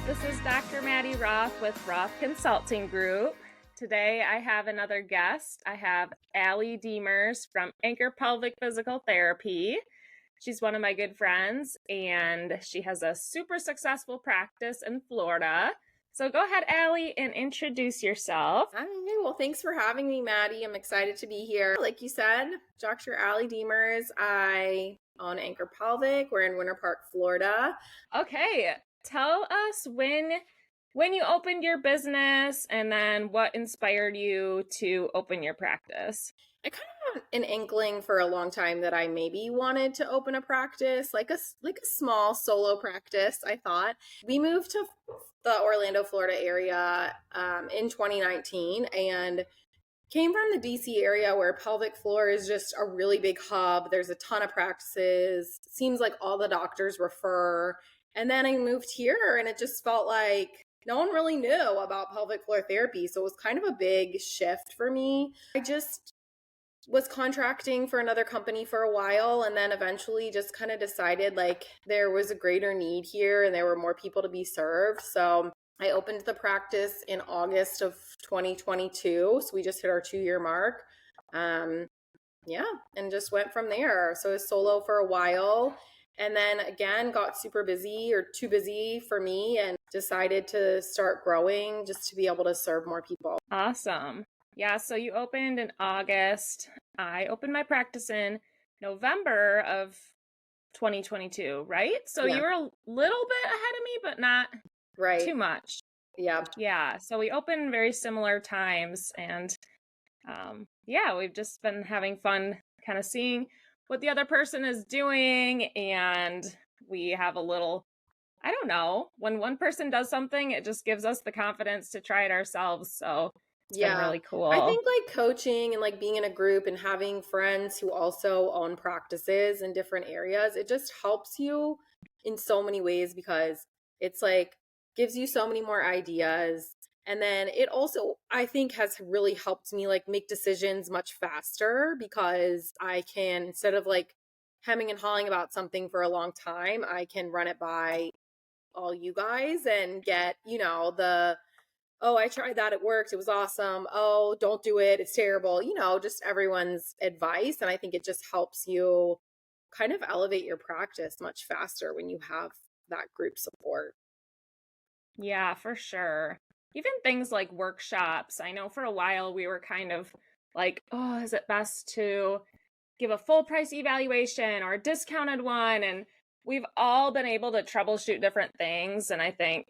This is Dr. Maddy Roth with Roth Consulting Group. Today I have another guest. I have Allie Demers from Anchor Pelvic Physical Therapy. She's one of my good friends, and she has a super successful practice in Florida. So go ahead, Allie, and introduce yourself. Okay, well, thanks for having me, Maddy. I'm excited to be here. Like you said, Dr. Allie Demers. I own Anchor Pelvic. We're in Winter Park, Florida. Okay, tell us when you opened your business and then what inspired you to open your practice. I kind of had an inkling for a long time that I maybe wanted to open a practice, like a small solo practice, I thought. We moved to the Orlando, Florida area in 2019 and came from the DC area where pelvic floor is just a really big hub. There's a ton of practices. Seems like all the doctors refer. And then I moved here and it just felt like no one really knew about pelvic floor therapy. So it was kind of a big shift for me. I just was contracting for another company for a while and then eventually just kind of decided like there was a greater need here and there were more people to be served. So I opened the practice in August of 2022. So we just hit our 2-year mark. And just went from there. So I was solo for a while and then again got super busy or too busy for me and decided to start growing just to be able to serve more people. Awesome. Yeah, so you opened in August. I opened my practice in November of 2022, right? So you were a little bit ahead of me, but not too much. Yeah. Yeah, so we opened very similar times and we've just been having fun kind of seeing what the other person is doing, and we have a little, I don't know, when one person does something, it just gives us the confidence to try it ourselves. So it's been really cool. I think like coaching and like being in a group and having friends who also own practices in different areas, it just helps you in so many ways because it's like gives you so many more ideas. And then it also, I think, has really helped me like make decisions much faster because I can, instead of like hemming and hawing about something for a long time, I can run it by all you guys and get, oh, I tried that, it worked, it was awesome. Oh, don't do it, it's terrible. Just everyone's advice. And I think it just helps you kind of elevate your practice much faster when you have that group support. Yeah, for sure. Even things like workshops. I know for a while we were kind of like, oh, is it best to give a full price evaluation or a discounted one? And we've all been able to troubleshoot different things. And I think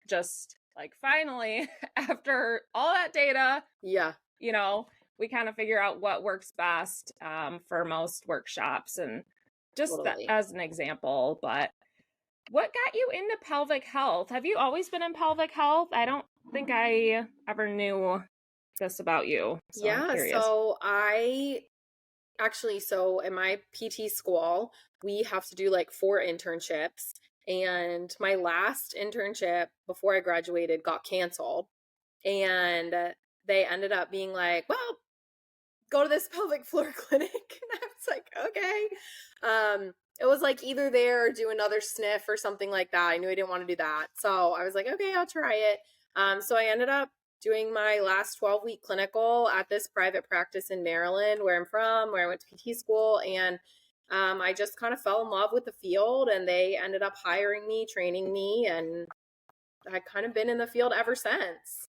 just like finally, after all that data, we kind of figure out what works best for most workshops. And just as an example, but what got you into pelvic health? Have you always been in pelvic health? I don't think I ever knew this about you. So so in my PT school, we have to do like 4 internships. And my last internship before I graduated got canceled. And they ended up being like, well, go to this pelvic floor clinic. And I was like, okay. It was like either there or do another sniff or something like that. I knew I didn't want to do that. So I was like, okay, I'll try it. So I ended up doing my last 12-week clinical at this private practice in Maryland, where I'm from, where I went to PT school. And I just kind of fell in love with the field and they ended up hiring me, training me, and I've kind of been in the field ever since.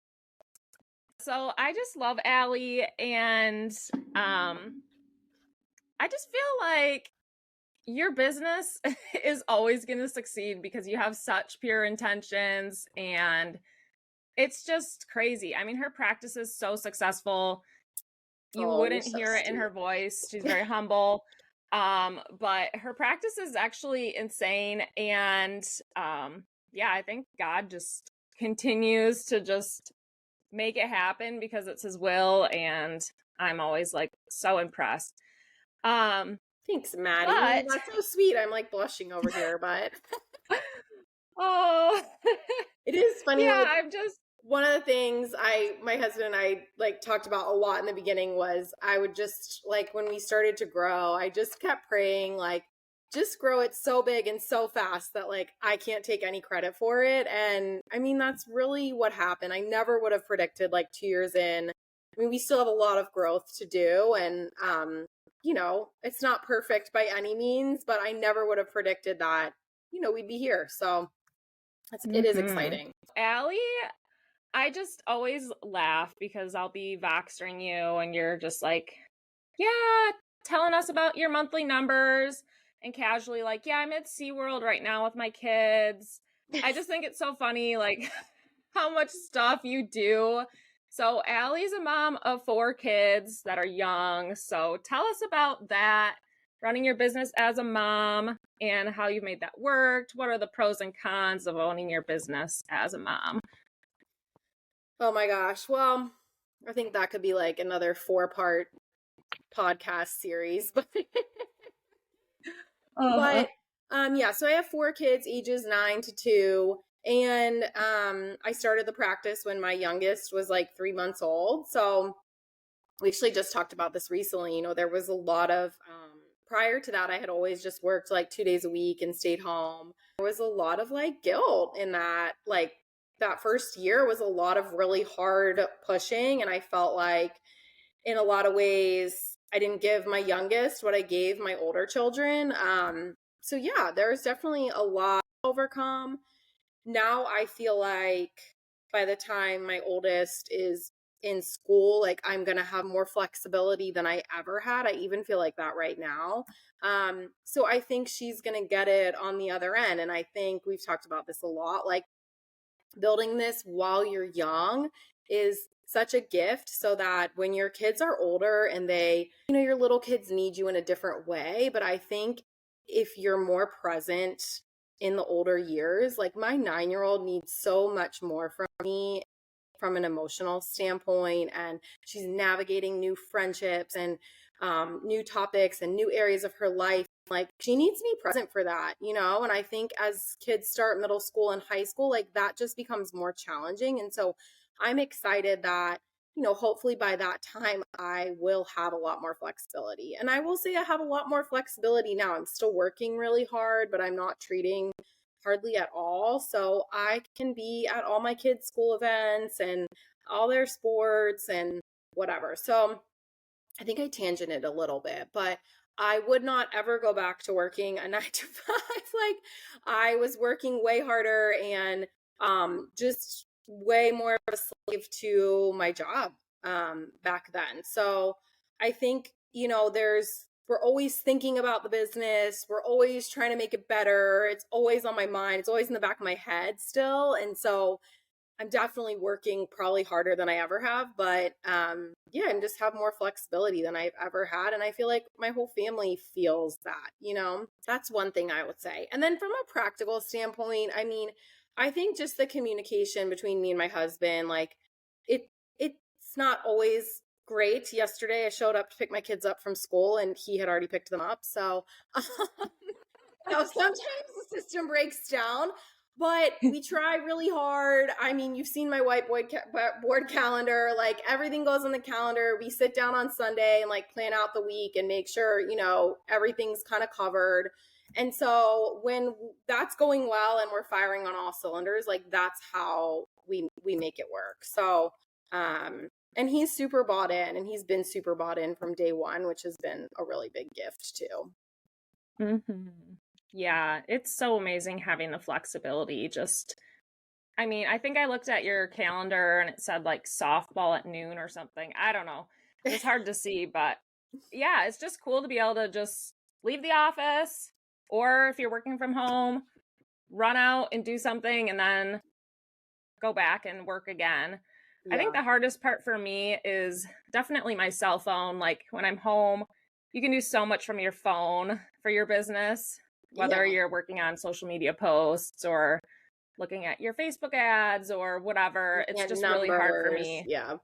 So I just love Allie, and I just feel like your business is always going to succeed because you have such pure intentions, and it's just crazy. I mean, her practice is so successfI wouldn't hear it in her voice. She's very humble. But her practice is actually insane. And, I think God just continues to just make it happen because it's his will. And I'm always like so impressed. Thanks, Maddy. That's so sweet. I'm like blushing over here, but oh, it is funny. Yeah, like, I'm just one of the things my husband and I like talked about a lot in the beginning was I would just like when we started to grow, I just kept praying like, just grow it so big and so fast that like I can't take any credit for it. And I mean, that's really what happened. I never would have predicted like 2 years in. I mean, we still have a lot of growth to do. And, you know, it's not perfect by any means, but I never would have predicted that, you know, we'd be here. So it is exciting. Allie, I just always laugh because I'll be Voxering you and you're just like, yeah, telling us about your monthly numbers and casually like, yeah, I'm at SeaWorld right now with my kids. I just think it's so funny, like how much stuff you do. So Allie's a mom of 4 kids that are young. So tell us about that, running your business as a mom and how you made that work. What are the pros and cons of owning your business as a mom? Oh my gosh. Well, I think that could be like another 4-part podcast series, but Uh-huh. yeah, so I have 4 kids ages 9 to 2, and I started the practice when my youngest was like 3 months old. So we actually just talked about this recently. You know, there was a lot of prior to that I had always just worked like 2 days a week and stayed home. There was a lot of like guilt in that. Like that first year was a lot of really hard pushing, and I felt like in a lot of ways I didn't give my youngest what I gave my older children. So yeah, there's definitely a lot to overcome. Now I feel like by the time my oldest is in school, like I'm going to have more flexibility than I ever had. I even feel like that right now. So I think she's going to get it on the other end. And I think we've talked about this a lot. Like building this while you're young is such a gift, so that when your kids are older and they, you know, your little kids need you in a different way. But I think if you're more present in the older years, like my 9-year-old needs so much more from me from an emotional standpoint, and she's navigating new friendships and new topics and new areas of her life. Like she needs me present for that, you know? And I think as kids start middle school and high school, like that just becomes more challenging. And so I'm excited that, you know, hopefully by that time I will have a lot more flexibility. And I will say I have a lot more flexibility now. I'm still working really hard, but I'm not treating hardly at all. So I can be at all my kids' school events and all their sports and whatever. So I think I tangented a little bit, but I would not ever go back to working a 9 to 5. Like I was working way harder and just way more of a slave to my job back then. So I think, you know, we're always thinking about the business. We're always trying to make it better. It's always on my mind. It's always in the back of my head still. And so I'm definitely working probably harder than I ever have, but yeah, and just have more flexibility than I've ever had. And I feel like my whole family feels that, you know, that's one thing I would say. And then from a practical standpoint, I mean, I think just the communication between me and my husband, like it's not always great. Yesterday I showed up to pick my kids up from school and he had already picked them up. So you know, sometimes the system breaks down, but we try really hard. I mean, you've seen my whiteboard calendar. Like everything goes on the calendar. We sit down on Sunday and like plan out the week and make sure, you know, everything's kind of covered. And so when that's going well and we're firing on all cylinders, like that's how we make it work. So, and he's super bought in, and he's been super bought in from day one, which has been a really big gift too. Mm-hmm. Yeah, it's so amazing having the flexibility. Just, I mean, I think I looked at your calendar and it said like softball at noon or something. I don't know. It's hard to see, but yeah, it's just cool to be able to just leave the office, or if you're working from home, run out and do something and then go back and work again. I think Yeah. the hardest part for me is definitely my cell phone. Like when I'm home, you can do so much from your phone for your business, whether Yeah. you're working on social media posts or looking at your Facebook ads or whatever. It's And just really hard for numbers. me. Yeah.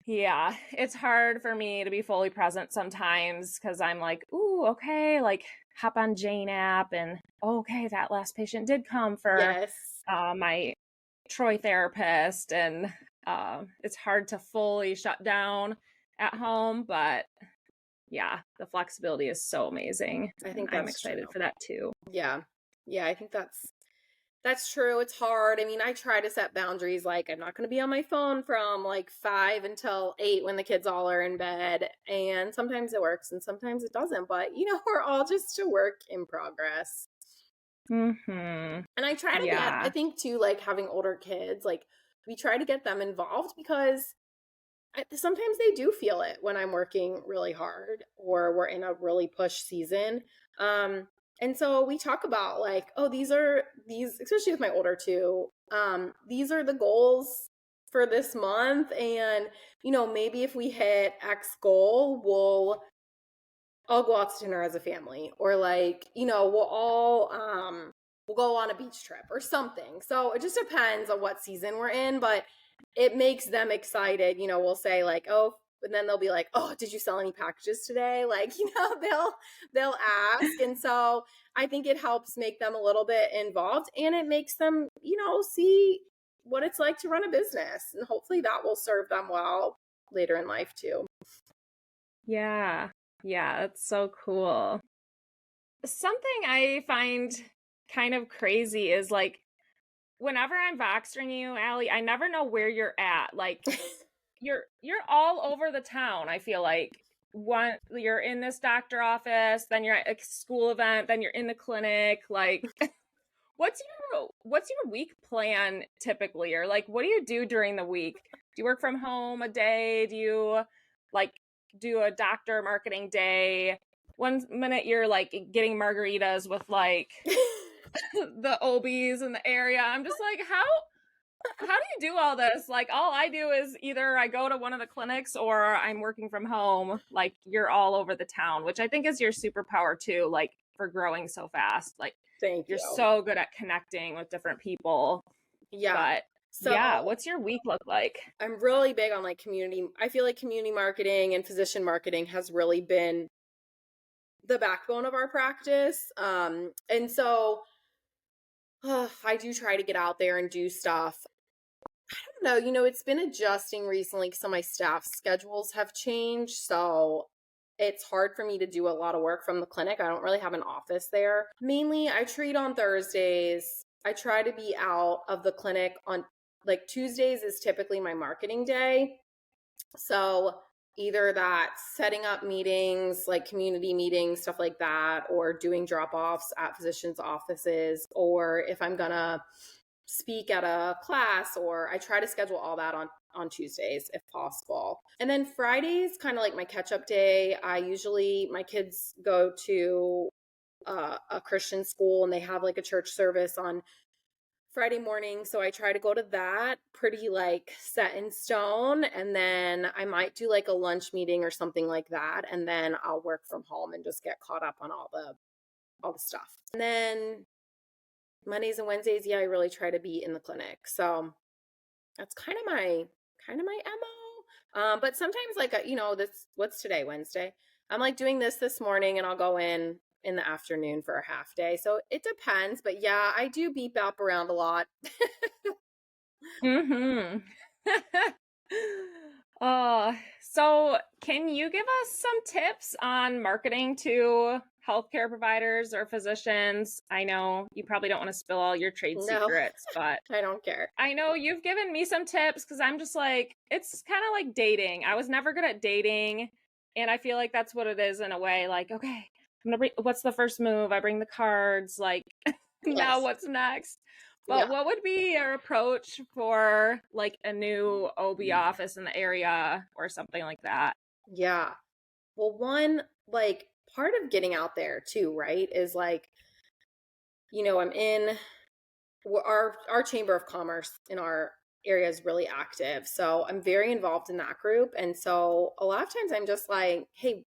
Yeah, it's hard for me to be fully present sometimes because I'm like, ooh, okay, like hop on Jane app and okay, that last patient did come for Yes. my Troy therapist, and it's hard to fully shut down at home, but yeah, the flexibility is so amazing. I And think I'm that's excited true. for that too. Yeah. Yeah, I think that's true. It's hard. I mean, I try to set boundaries like I'm not going to be on my phone from like 5 until 8 when the kids all are in bed. And sometimes it works and sometimes it doesn't. But, we're all just a work in progress. Mhm. And I try to I Yeah. think too, like having older kids, like we try to get them involved because sometimes they do feel it when I'm working really hard or we're in a really push season. And so we talk about like, oh, these, especially with my older two, these are the goals for this month. And, maybe if we hit X goal, we'll all go out to dinner as a family, or like, we'll go on a beach trip or something. So it just depends on what season we're in, but it makes them excited. We'll say like, oh, and then they'll be like, oh, did you sell any packages today? Like, they'll ask. And so I think it helps make them a little bit involved, and it makes them, see what it's like to run a business. And hopefully that will serve them well later in life too. Yeah. Yeah, that's so cool. Something I find kind of crazy is like whenever I'm Voxering you, Allie, I never know where you're at. Like you're all over the town, I feel like. One you're in this doctor office, then you're at a school event, then you're in the clinic. Like what's your week plan typically? Or like what do you do during the week? Do you work from home a day? Do you like do a doctor marketing day? One minute you're like getting margaritas with like the OBs in the area. I'm just like, how do you do all this? Like all I do is either I go to one of the clinics or I'm working from home. Like you're all over the town, which I think is your superpower too, like for growing so fast. Like Thank you're you. so good at connecting with different people. Yeah. But So yeah, what's your week look like? I'm really big on like I feel like community marketing and physician marketing has really been the backbone of our practice. And so I do try to get out there and do stuff. I don't know, it's been adjusting recently because some of my staff schedules have changed. So it's hard for me to do a lot of work from the clinic. I don't really have an office there. Mainly, I treat on Thursdays. I try to be out of the clinic on like Tuesdays is typically my marketing day. So either that setting up meetings, like community meetings, stuff like that, or doing drop offs at physicians' offices, or if I'm gonna speak at a class, or I try to schedule all that on Tuesdays if possible. And then Fridays, kind of like my catch up day. My kids go to a Christian school and they have like a church service on Friday morning. So I try to go to that pretty like set in stone. And then I might do like a lunch meeting or something like that. And then I'll work from home and just get caught up on all the stuff. And then Mondays and Wednesdays, yeah, I really try to be in the clinic. So that's kind of my MO. But sometimes like, this, what's today, Wednesday? I'm like doing this morning and I'll go in the afternoon for a half day. So it depends, but yeah, I do beep up around a lot. Mm-hmm. So can you give us some tips on marketing to healthcare providers or physicians? I know you probably don't want to spill all your trade No, secrets, but I don't care. I know you've given me some tips because I'm just like, it's kind of like dating. I was never good at dating, and I feel like that's what it is in a way. Like, okay, what's the first move? I bring the cards. Like, now Yes. what's next? But Yeah. what would be your approach for like a new OB office in the area or something like that? Yeah. Well, one, like part of getting out there too, right, is like, I'm in our chamber of commerce in our area is really active. So I'm very involved in that group. And so a lot of times I'm just like, hey,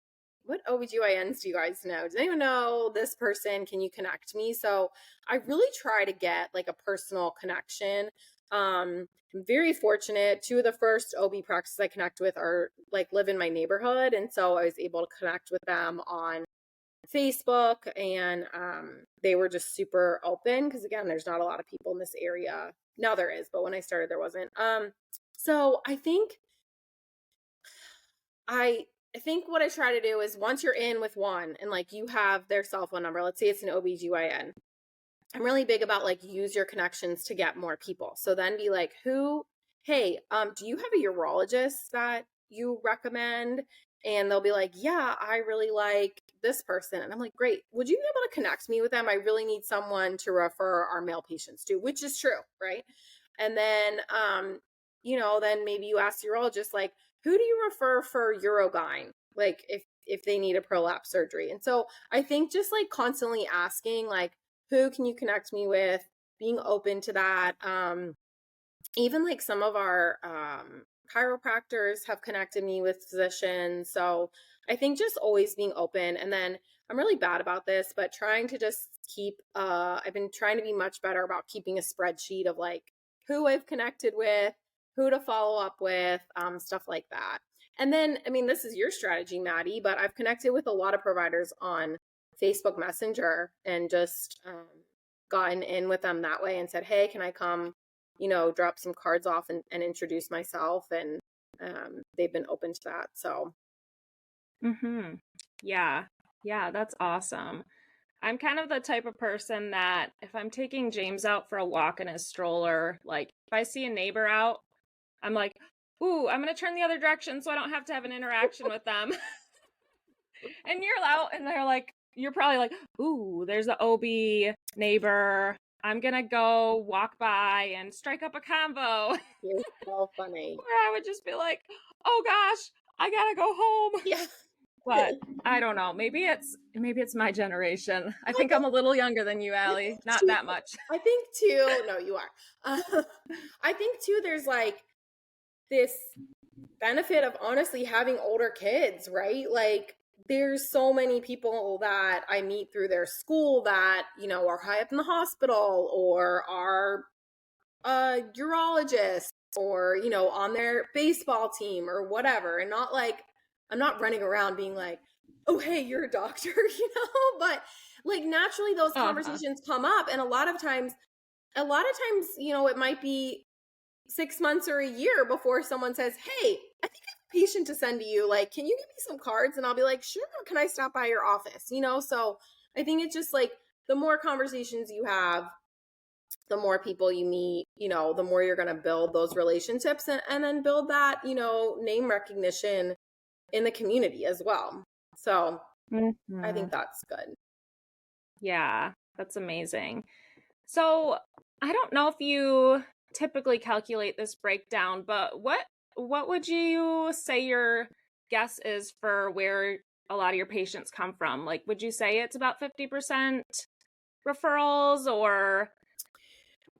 what OBGYNs do you guys know? Does anyone know this person? Can you connect me? So I really try to get like a personal connection. I'm very fortunate. Two of the first OB practices I connect with are like live in my neighborhood. And so I was able to connect with them on Facebook, and they were just super open because again, there's not a lot of people in this area. Now there is, but when I started there wasn't. So I think I I think what I try to do is once you're in with one and like you have their cell phone number, let's say it's an OBGYN. I'm really big about like use your connections to get more people. So then be like, hey, do you have a urologist that you recommend? And they'll be like, yeah, I really like this person. And I'm like, great. Would you be able to connect me with them? I really need someone to refer our male patients to, which is true, right? And then, then maybe you ask the urologist, like, who do you refer for urogyne? Like if they need a prolapse surgery. And so I think just like constantly asking, like, who can you connect me with, being open to that. Even like some of our chiropractors have connected me with physicians. So I think just always being open. And then I'm really bad about this, but trying to just keep, I've been trying to be much better about keeping a spreadsheet of like who I've connected with, who to follow up with, stuff like that. And then, I mean, this is your strategy, Maddie, but I've connected with a lot of providers on Facebook Messenger and just gotten in with them that way and said, hey, can I come, drop some cards off and introduce myself? And they've been open to that. So. Yeah. Yeah, that's awesome. I'm kind of the type of person that if I'm taking James out for a walk in his stroller, like if I see a neighbor out, I'm like, ooh, I'm going to turn the other direction so I don't have to have an interaction with them. And you're out and they're like, you're probably like, ooh, there's an OB neighbor. I'm going to go walk by and strike up a convo. You're so funny. Where I would just be like, oh gosh, I got to go home. Yeah. But I don't know. Maybe it's my generation. I think I'm a little younger than you, Allie. Not that much. I think too. No, you are. I think too, there's like this benefit of honestly having older kids, right? Like there's so many people that I meet through their school that, are high up in the hospital or are urologists or, on their baseball team or whatever. And not like, I'm not running around being like, oh, hey, you're a doctor, but like naturally those conversations come up. And a lot of times, it might be 6 months or a year before someone says, hey, I think I have a patient to send to you. Like, can you give me some cards? And I'll be like, sure. Can I stop by your office? So I think it's just like the more conversations you have, the more people you meet, the more you're going to build those relationships and then build that, name recognition in the community as well. So I think that's good. Yeah, that's amazing. So I don't know if you typically calculate this breakdown, but what would you say your guess is for where a lot of your patients come from? Like, would you say it's about 50% referrals or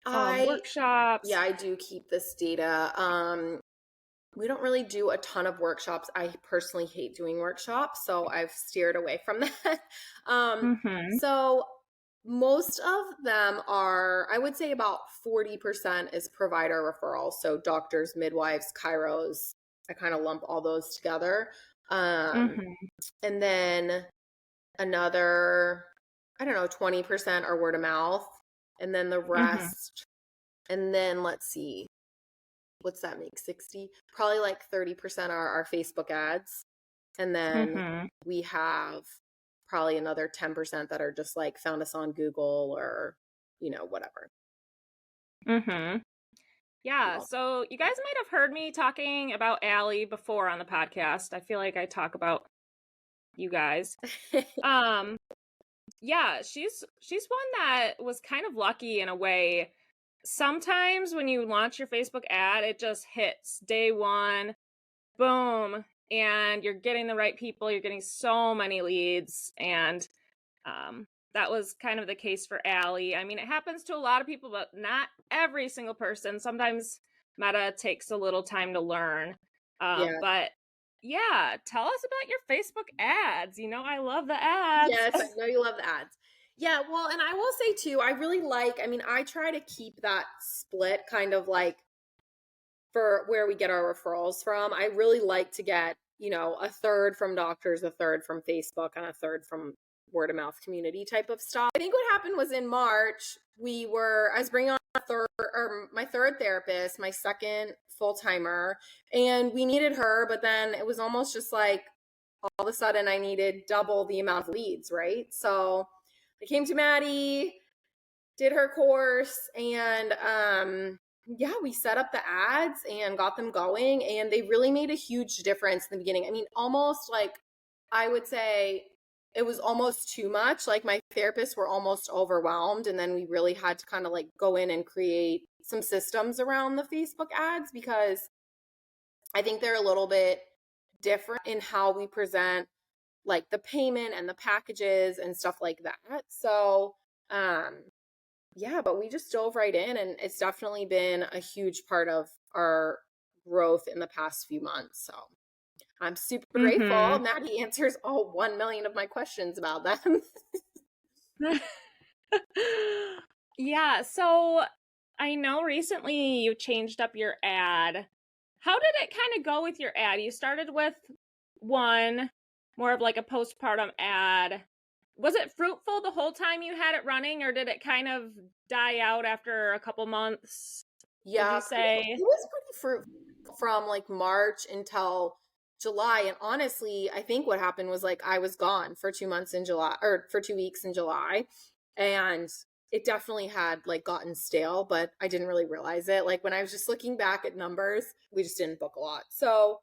workshops? Yeah, I do keep this data. We don't really do a ton of workshops. I personally hate doing workshops, so I've steered away from that. So most of them are, I would say about 40% is provider referrals. So doctors, midwives, chiros, I kind of lump all those together. And then another, 20% are word of mouth. And then the rest, and then let's see, what's that make? 60? Probably like 30% are our Facebook ads. And then we have probably another 10% that are just like found us on Google or, whatever. Yeah. So you guys might have heard me talking about Allie before on the podcast. I feel like I talk about you guys. Yeah, she's one that was kind of lucky in a way. Sometimes when you launch your Facebook ad, it just hits day one, boom, and you're getting the right people. You're getting so many leads. And that was kind of the case for Allie. I mean, it happens to a lot of people, but not every single person. Sometimes Meta takes a little time to learn. But yeah, tell us about your Facebook ads. I love the ads. Yes, I know you love the ads. Yeah, well, and I will say too, I really I try to keep that split kind of like for where we get our referrals from. I really like to get, a third from doctors, a third from Facebook, and a third from word of mouth community type of stuff. I think what happened was in March, I was bringing on my third therapist, my second full timer, and we needed her, but then it was almost just like all of a sudden I needed double the amount of leads, right? So I came to Maddy, did her course, and yeah, we set up the ads and got them going, and they really made a huge difference in the beginning. I mean, almost like, I would say it was almost too much. Like, my therapists were almost overwhelmed, and then we really had to kind of like go in and create some systems around the Facebook ads, because I think they're a little bit different in how we present like the payment and the packages and stuff like that. So, yeah, but we just dove right in, and it's definitely been a huge part of our growth in the past few months. So I'm super grateful. Maddy answers all 1 million of my questions about them. Yeah, so I know recently you changed up your ad. How did it kind of go with your ad? You started with one, more of like a postpartum ad. Was it fruitful the whole time you had it running, or did it kind of die out after a couple months? Would Yeah, you say? it was pretty fruitful from like March until July. And honestly, I think what happened was like I was gone for 2 months in July, or for 2 weeks in July. And it definitely had like gotten stale, but I didn't really realize it. Like, when I was just looking back at numbers, we just didn't book a lot. So,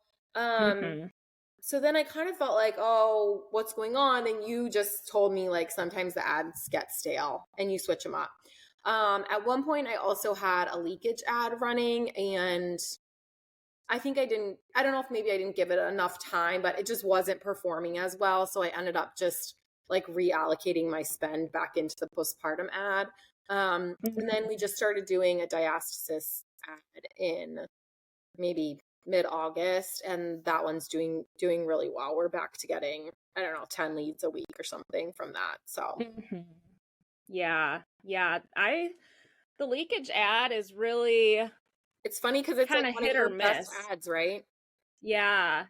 so then I kind of felt like, oh, what's going on? And you just told me like sometimes the ads get stale and you switch them up. At one point, I also had a leakage ad running, and I think I don't know if maybe I didn't give it enough time, but it just wasn't performing as well. So I ended up just like reallocating my spend back into the postpartum ad. And then we just started doing a diastasis ad in maybe mid-August, and that one's doing really well. We're back to getting, I don't know, 10 leads a week or something from that. So Yeah. The leakage ad is really it's funny because it's kind like of one of hit or your best miss. ads, right? Yeah.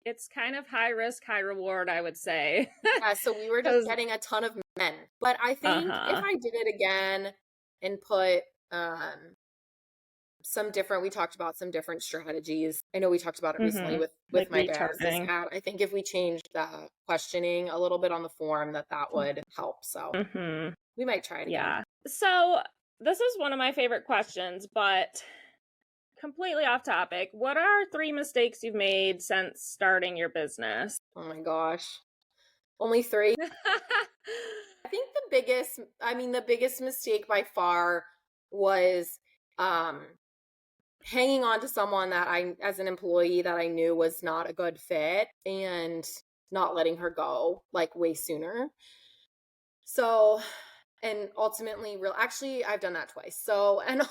It's kind of high risk, high reward, I would say. Yeah, so we were just 'Cause, getting a ton of men. But I think if I did it again and put some different, we talked about some different strategies. I know we talked about it recently with like my dialysis retargeting. ad. I think if we changed the questioning a little bit on the form, that would help. So we might try it again. Yeah. So this is one of my favorite questions, but completely off topic. What are 3 mistakes you've made since starting your business? Oh my gosh. Only 3. I think the biggest mistake by far was hanging on to someone that as an employee, that I knew was not a good fit, and not letting her go like way sooner. So, and ultimately actually I've done that twice. So, and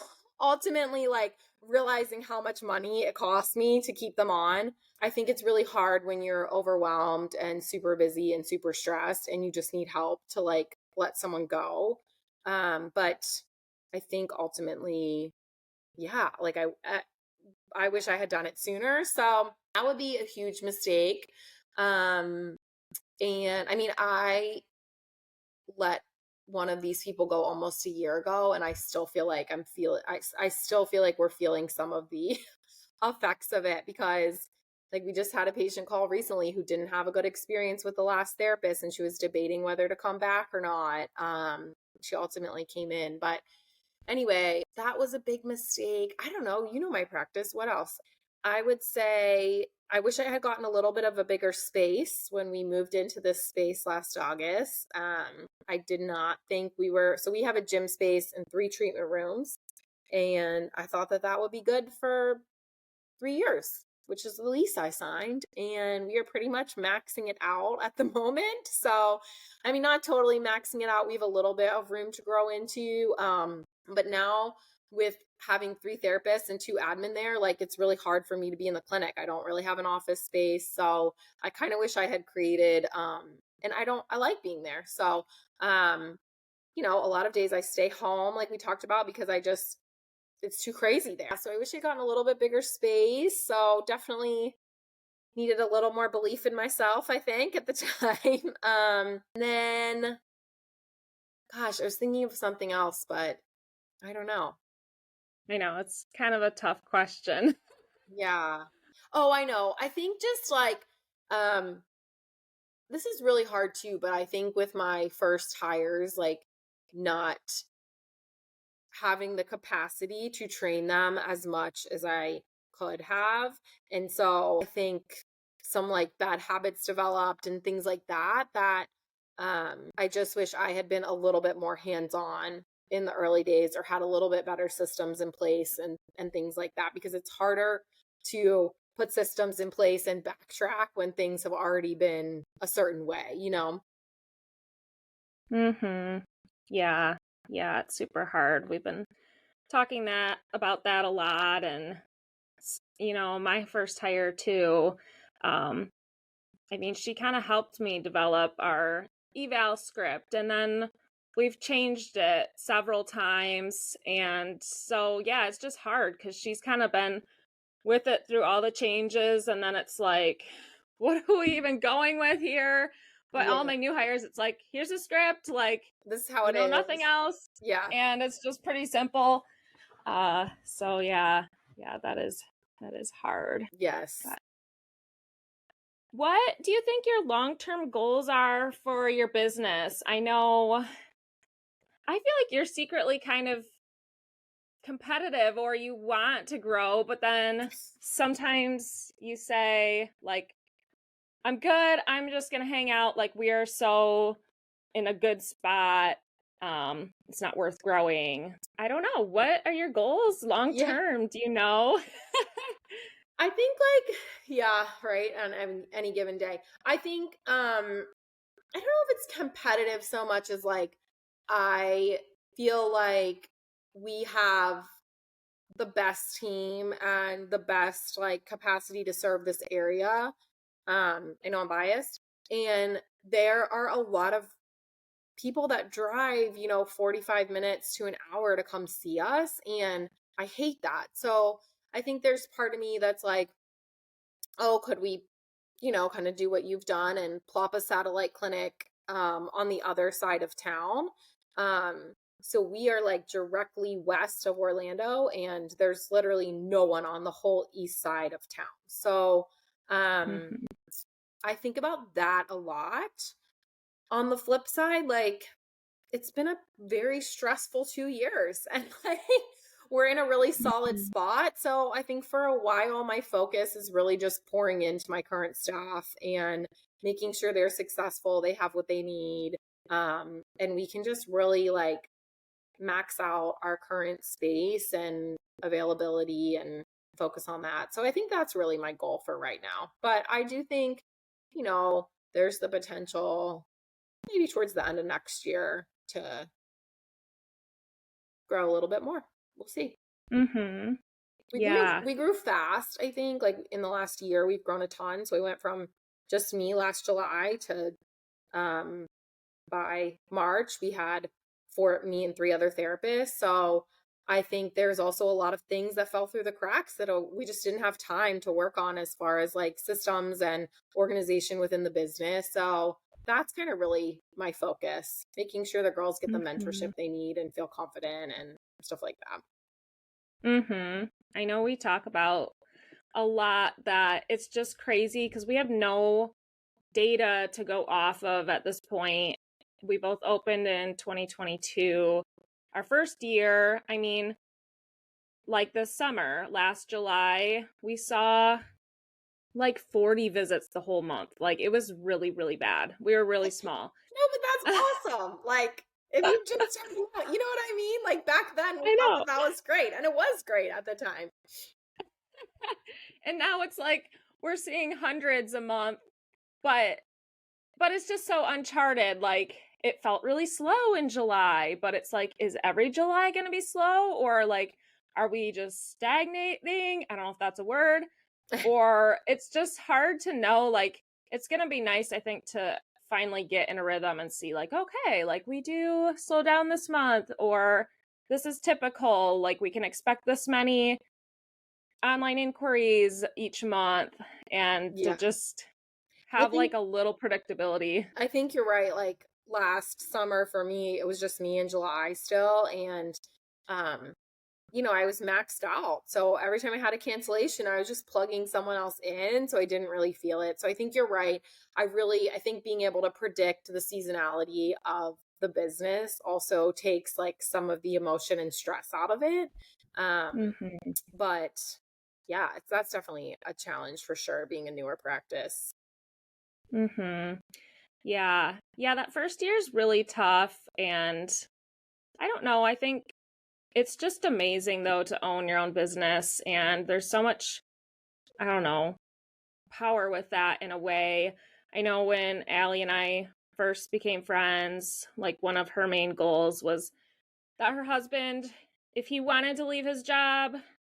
ultimately like realizing how much money it costs me to keep them on. I think it's really hard when you're overwhelmed and super busy and super stressed and you just need help to like let someone go. But I think ultimately, yeah, like I wish I had done it sooner. So that would be a huge mistake. And I mean, I let one of these people go almost a year ago, and I still feel like I still feel like we're feeling some of the effects of it, because like we just had a patient call recently who didn't have a good experience with the last therapist, and she was debating whether to come back or not. She ultimately came in, but anyway, that was a big mistake. I don't know, you know my practice. What else? I would say I wish I had gotten a little bit of a bigger space when we moved into this space last August. I did not think so we have a gym space and 3 treatment rooms. And I thought that would be good for 3 years, which is the lease I signed. And we are pretty much maxing it out at the moment. So, I mean, not totally maxing it out. We have a little bit of room to grow into. But now with having 3 therapists and 2 admin there, like it's really hard for me to be in the clinic. I don't really have an office space. So I kind of wish I had created, and I like being there. So, you know, a lot of days I stay home, like we talked about, because it's too crazy there. So I wish I'd gotten a little bit bigger space. So definitely needed a little more belief in myself, I think, at the time. Then, gosh, I was thinking of something else, but I don't know. I know, it's kind of a tough question. Yeah. Oh, I know. I think just like this is really hard too, but I think with my first hires, like not having the capacity to train them as much as I could have. And so I think some like bad habits developed and things like that, that I just wish I had been a little bit more hands-on in the early days or had a little bit better systems in place and things like that, because it's harder to put systems in place and backtrack when things have already been a certain way, you know? Mm-hmm. Yeah. Yeah, it's super hard. We've been talking about that a lot, and my first hire too. Um, I mean, she kind of helped me develop our eval script, and then we've changed it several times. And so, yeah, it's just hard because she's kind of been with it through all the changes. And then it's like, what are we even going with here? But all Yeah. my new hires, it's like, here's a script, like, This is how it nothing is. else. Yeah. And it's just pretty simple. So yeah, that is hard. Yes. But what do you think your long-term goals are for your business? I know I feel like you're secretly kind of competitive, or you want to grow, but then sometimes you say like, I'm good, I'm just going to hang out, like we are so in a good spot. It's not worth growing. I don't know. What are your goals long Yeah. term? Do you know? I think like, yeah, right. On any given day. I think, I don't know if it's competitive so much as like, I feel like we have the best team and the best like capacity to serve this area. I know I'm biased, and there are a lot of people that drive, 45 minutes to an hour to come see us. And I hate that. So I think there's part of me that's like, oh, could we, kind of do what you've done and plop a satellite clinic on the other side of town? So we are like directly west of Orlando, and there's literally no one on the whole east side of town. So Mhm. I think about that a lot. On the flip side, like it's been a very stressful 2 years, and like we're in a really solid Mhm. spot. So I think for a while, my focus is really just pouring into my current staff and making sure they're successful, they have what they need. And we can just really like max out our current space and availability and focus on that. So I think that's really my goal for right now. But I do think, there's the potential maybe towards the end of next year to grow a little bit more. We'll see. Mhm. We grew Yeah. we grew fast, I think. Like in the last year we've grown a ton. So we went from just me last July to um by March we had me and three other therapists. So I think there's also a lot of things that fell through the cracks that we just didn't have time to work on as far as like systems and organization within the business. So that's kind of really my focus, making sure the girls get the mentorship Mhm. they need and feel confident and stuff like that. Mhm. I know we talk about a lot that it's just crazy because we have no data to go off of at this point. We both opened in 2022. Our first year, I mean, like this summer, last July, we saw like 40 visits the whole month. Like it was really, really bad. We were really small. No, but that's awesome. Like, if you just started out, you know what I mean? Like, back then, we I thought know. that was great. And it was great at the time. And now it's like we're seeing hundreds a month, but it's just so uncharted. Like it felt really slow in July, but it's like, is every July going to be slow, or like are we just stagnating? I don't know if that's a word, or it's just hard to know. Like it's going to be nice, I think, to finally get in a rhythm and see like, okay, like we do slow down this month, or this is typical, like we can expect this many online inquiries each month, and to Yeah. just I have think like a little predictability. I think you're right. Like last summer for me, it was just me in July still. And um I was maxed out. So every time I had a cancellation, I was just plugging someone else in. So I didn't really feel it. So I think you're right. I think being able to predict the seasonality of the business also takes like some of the emotion and stress out of it. Mm-hmm. But yeah, that's definitely a challenge for sure, being a newer practice. Mm-hmm. Yeah. Yeah, that first year is really tough. And I don't know. I think it's just amazing though to own your own business. And there's so much, I don't know, power with that in a way. I know when Allie and I first became friends, like one of her main goals was that her husband, if he wanted to leave his job,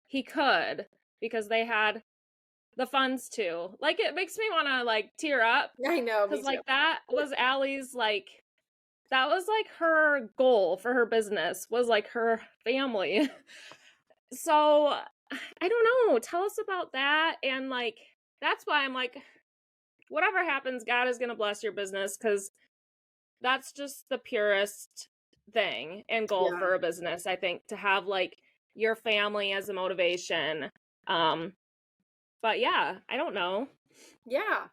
he could because they had the funds to. Like it makes me want to like tear up I know, me because too. like that was Allie's like that was like her goal for her business was like her family. So I don't know. Tell us about that. And like that's why I'm like, whatever happens, God is gonna bless your business because that's just the purest thing and goal Yeah. for a business, I think, to have like your family as a motivation. Um, but yeah, I don't know. Yeah.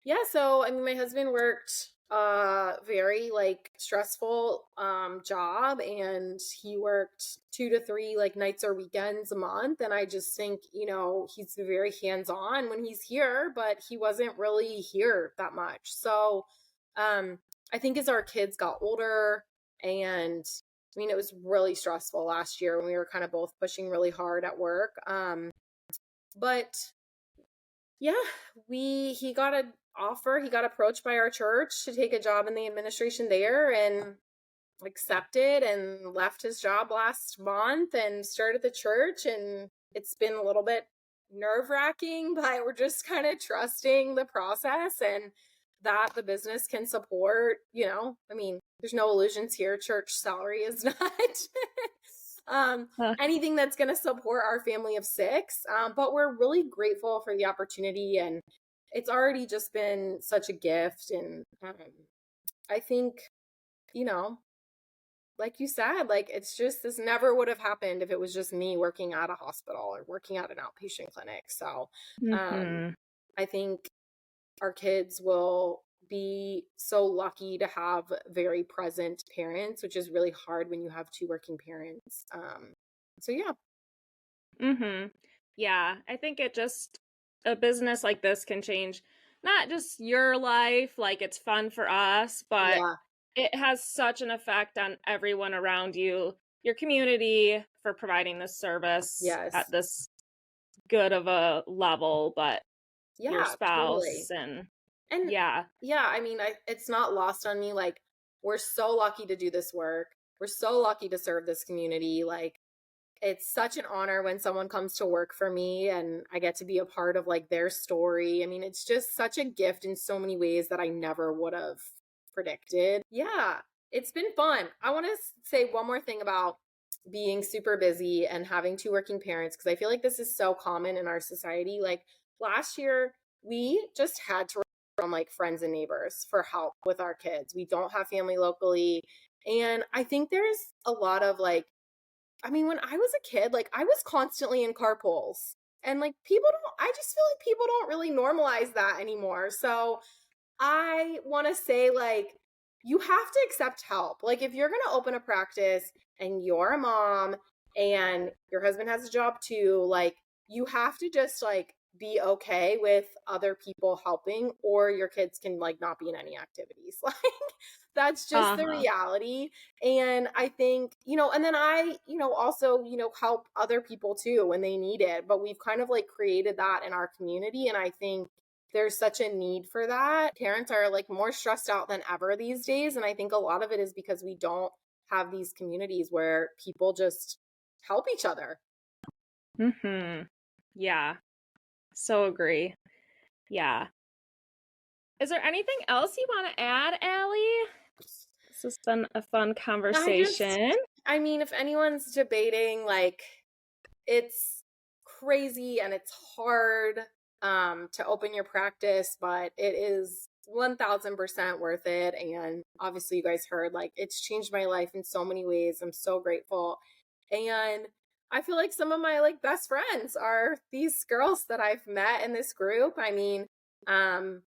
Yeah, so I mean my husband worked a very like stressful job, and he worked 2 to 3 like nights or weekends a month, and I just think, he's very hands-on when he's here, but he wasn't really here that much. So um I think as our kids got older, and I mean it was really stressful last year when we were kind of both pushing really hard at work. But yeah, he got an offer. He got approached by our church to take a job in the administration there, and accepted and left his job last month and started the church. And it's been a little bit nerve-wracking, but we're just kind of trusting the process and that the business can support, I mean, there's no illusions here. Church salary is not um, Uh, anything that's going to support our family of 6. But we're really grateful for the opportunity, and it's already just been such a gift. And I think, you know, like you said, like it's just this never would have happened if it was just me working at a hospital or working at an outpatient clinic. So mhm. I think our kids will be so lucky to have very present parents, which is really hard when you have 2 working parents. So yeah. Mhm. Yeah, I think it just a business like this can change not just your life, like it's fun for us, but Yeah. it has such an effect on everyone around you, your community for providing this service at Yes. this good of a level, but your Yeah, totally. spouse and And yeah. yeah, I mean, it's not lost on me. Like, we're so lucky to do this work. We're so lucky to serve this community. Like, it's such an honor when someone comes to work for me and I get to be a part of like their story. I mean, it's just such a gift in so many ways that I never would have predicted. Yeah, it's been fun. I want to say one more thing about being super busy and having 2 working parents, because I feel like this is so common in our society. Like last year, we just had to from like friends and neighbors for help with our kids. We don't have family locally. And I think there's a lot of like, I mean, when I was a kid, like I was constantly in carpools. And like I just feel like people don't really normalize that anymore. So I want to say, like, you have to accept help. Like, if you're going to open a practice and you're a mom and your husband has a job too, like, you have to just, like, be okay with other people helping, or your kids can, like, not be in any activities. Like, that's just the Uh-huh. reality. And I think, and then I, also, help other people too when they need it. But we've kind of like created that in our community. And I think there's such a need for that. Parents are like more stressed out than ever these days. And I think a lot of it is because we don't have these communities where people just help each other. Mhm. Yeah. So agree. Yeah. Is there anything else you want to add, Allie? This has been a fun I just, conversation. I mean, if anyone's debating, like, it's crazy and it's hard to open your practice, but it is 1000% worth it. And obviously, you guys heard, like, it's changed my life in so many ways. I'm so grateful. And I feel like some of my like best friends are these girls that I've met in this group. I mean, um,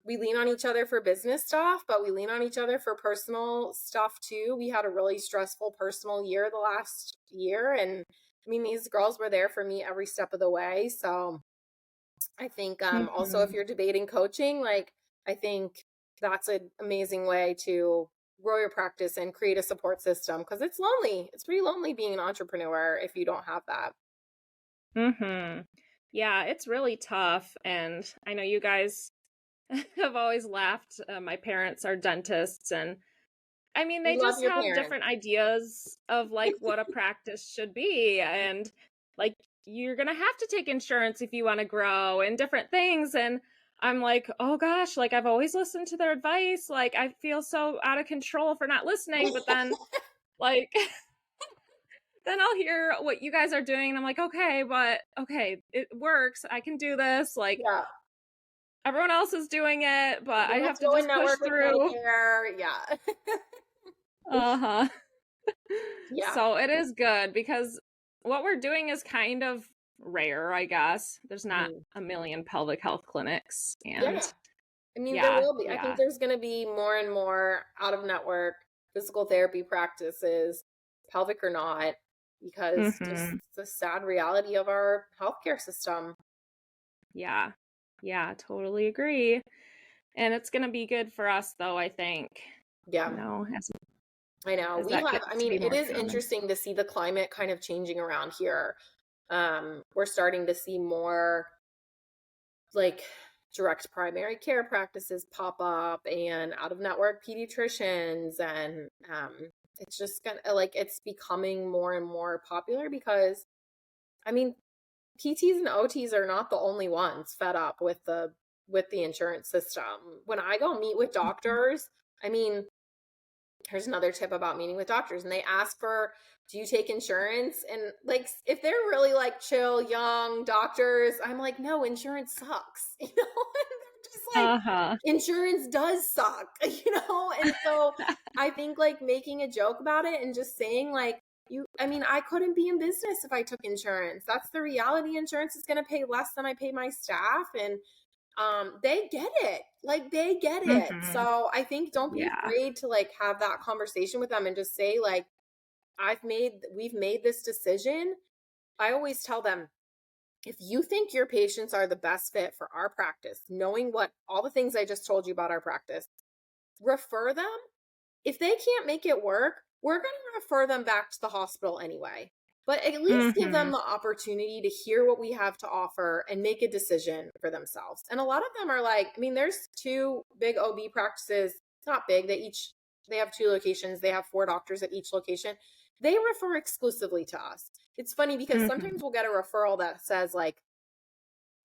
we lean on each other for business stuff, but we lean on each other for personal stuff too. We had a really stressful personal year the last year. And I mean, these girls were there for me every step of the way. So I think also if Mhm. you're debating coaching, like I think that's an amazing way to grow your practice and create a support system because it's lonely. It's pretty lonely being an entrepreneur if you don't have that. Mhm. Yeah, it's really tough, and I know you guys have always laughed. My parents are dentists, and I mean, We they love just your have parents. different ideas of like what a practice should be. And like, you're going to have to take insurance if you want to grow and different things. And I'm like, oh gosh, like I've always listened to their advice. Like, I feel so out of control for not listening. But then, like, then I'll hear what you guys are doing. And I'm like, okay, but okay, it works. I can do this. Like, Yeah. everyone else is doing it, but I You have have to to go in just push network with through. Medicare. Yeah. Uh huh. Yeah. So it is good because what we're doing is kind of rare, I guess. There's not Mhm. a million pelvic health clinics. And Yeah. I mean, there yeah, will be. I think yeah. there's going to be more and more out of network physical therapy practices, pelvic or not, because just Hmm. the sad reality of our healthcare system. Yeah. Yeah, totally agree. And it's going to be good for us, though, I think, Yeah, I know. as that I gets to mean, be it more is common. interesting to see the climate kind of changing around here. We're starting to see more like direct primary care practices pop up and out of network pediatricians and it's just kind of like it's becoming more and more popular because I mean PTs and OTs are not the only ones fed up with the insurance system. When I go meet with doctors, I mean here's another tip about meeting with doctors and they ask for do you take insurance and like if they're really like chill young doctors I'm like no insurance sucks you know and they're just like Uh-huh. insurance does suck you know and so I think like making a joke about it and just saying like you I mean I couldn't be in business if I took insurance that's the reality insurance is going to pay less than I pay my staff and they get it like they get it Hmm. so I think don't be Yeah. afraid to like have that conversation with them and just say like we've made this decision. I always tell them if you think your patients are the best fit for our practice knowing what all the things I just told you about our practice refer them if they can't make it work, we're going to refer them back to the hospital anyway. But at least give Hmm. them the opportunity to hear what we have to offer and make a decision for themselves. And a lot of them are like, I mean, there's two big OB practices. It's not big. They have two locations. They have 4 doctors at each location. They refer exclusively to us. It's funny because Hmm. sometimes we'll get a referral that says like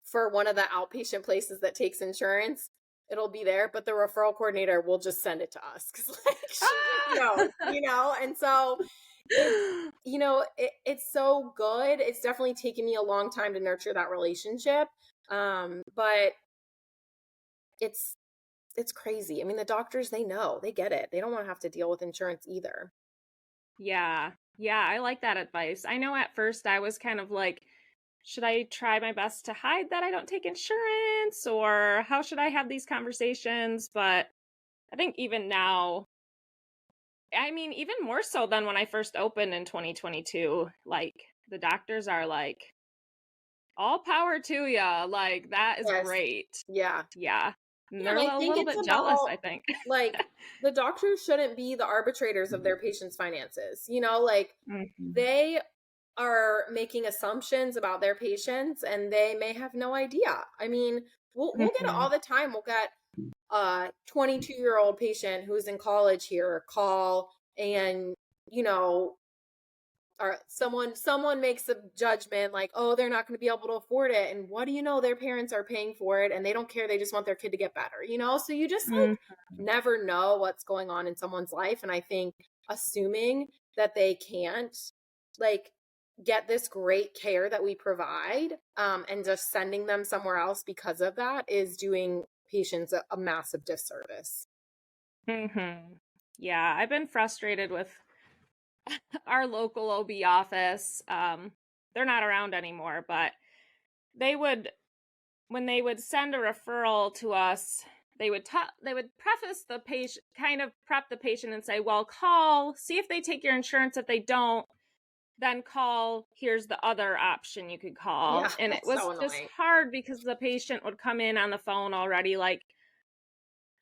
for one of the outpatient places that takes insurance, it'll be there, but the referral coordinator will just send it to us because like she just knows, you know? And so it's you know, it's so good. It's definitely taken me a long time to nurture that relationship. But it's it's crazy. I mean, the doctors they know, they get it. They don't want to have to deal with insurance either. Yeah. Yeah, I like that advice. I know at first I was kind of like, should I try my best to hide that I don't take insurance or how should I have these conversations? But I think even now, I mean, even more so than when I first opened in 2022, like the doctors are like, all power to ya. Like, that is Yes. great. Yeah. Yeah. And Yeah, they're and I a think little it's bit jealous, about I think. like the doctors shouldn't be the arbitrators of their patients' finances. You know, like Mhm. they are making assumptions about their patients and they may have no idea. I mean, we'll get it all Mhm. the time. We'll get a 22-year-old patient who's in college here call and you know or someone makes a judgment like oh they're not going to be able to afford it and what do you know their parents are paying for it and they don't care they just want their kid to get better you know so you just like Mhm. never know what's going on in someone's life and I think assuming that they can't like get this great care that we provide and just sending them somewhere else because of that is doing patients a massive disservice. Mhm. Yeah, I've been frustrated with our local OB office. They're not around anymore, but they would, when they would send a referral to us, they would preface the patient, kind of prep the patient and say, well, call, see if they take your insurance. If they don't, then call, here's the other option you could call. Yeah, And it was so just annoying. hard because the patient would come in on the phone already like,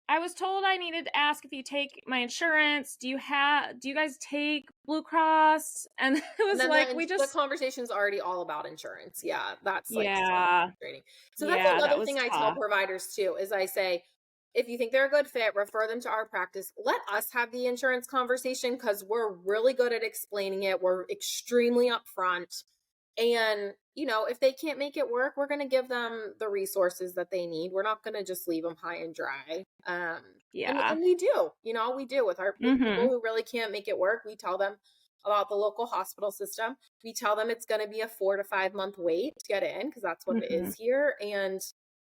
I was told I needed to ask if you take my insurance. Do you guys take Blue Cross? And it was And then like, the conversation's already all about insurance. Yeah, that's like so yeah, frustrating. So that's yeah, that another was thing I tell tough. providers too, is I say, if you think they're a good fit, refer them to our practice. Let us have the insurance conversation because we're really good at explaining it. We're extremely upfront. And, if they can't make it work, we're going to give them the resources that they need. We're not going to just leave them high and dry. Yeah. And we do, we do with with people who really can't make it work. We tell them about the local hospital system. We tell them it's going to be a 4 to 5 month wait to get in because that's what it is here. And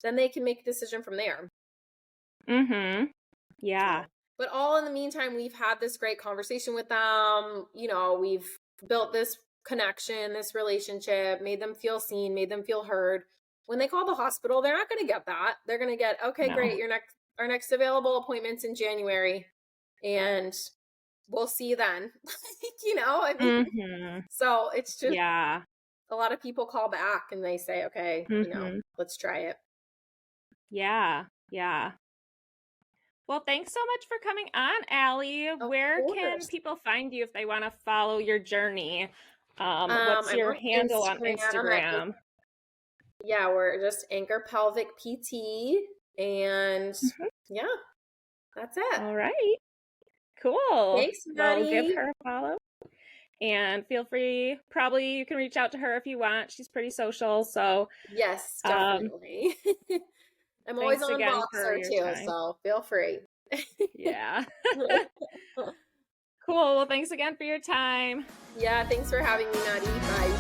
then they can make a decision from there. Yeah. But all in the meantime, we've had this great conversation with them. We've built this connection, this relationship, made them feel seen, made them feel heard. When they call the hospital, they're not going to get that. They're going to get, okay, No. great. Our next available appointment's in January, and we'll see you then. So it's just, yeah, a lot of people call back and they say, okay, let's try it. Yeah. Yeah. Well, thanks so much for coming on, Allie. Where can people find you if they want to follow your journey? What's your handle on Instagram? Yeah, we're just Anchor Pelvic PT. And yeah, that's it. All right. Cool. Thanks, Maddy. Well, give her a follow. And feel free, probably you can reach out to her if you want. She's pretty social, so. Yes, definitely. I'm always on Boxer too, so feel free. Yeah. Cool. Well, thanks again for your time. Yeah, thanks for having me, Maddy. Bye.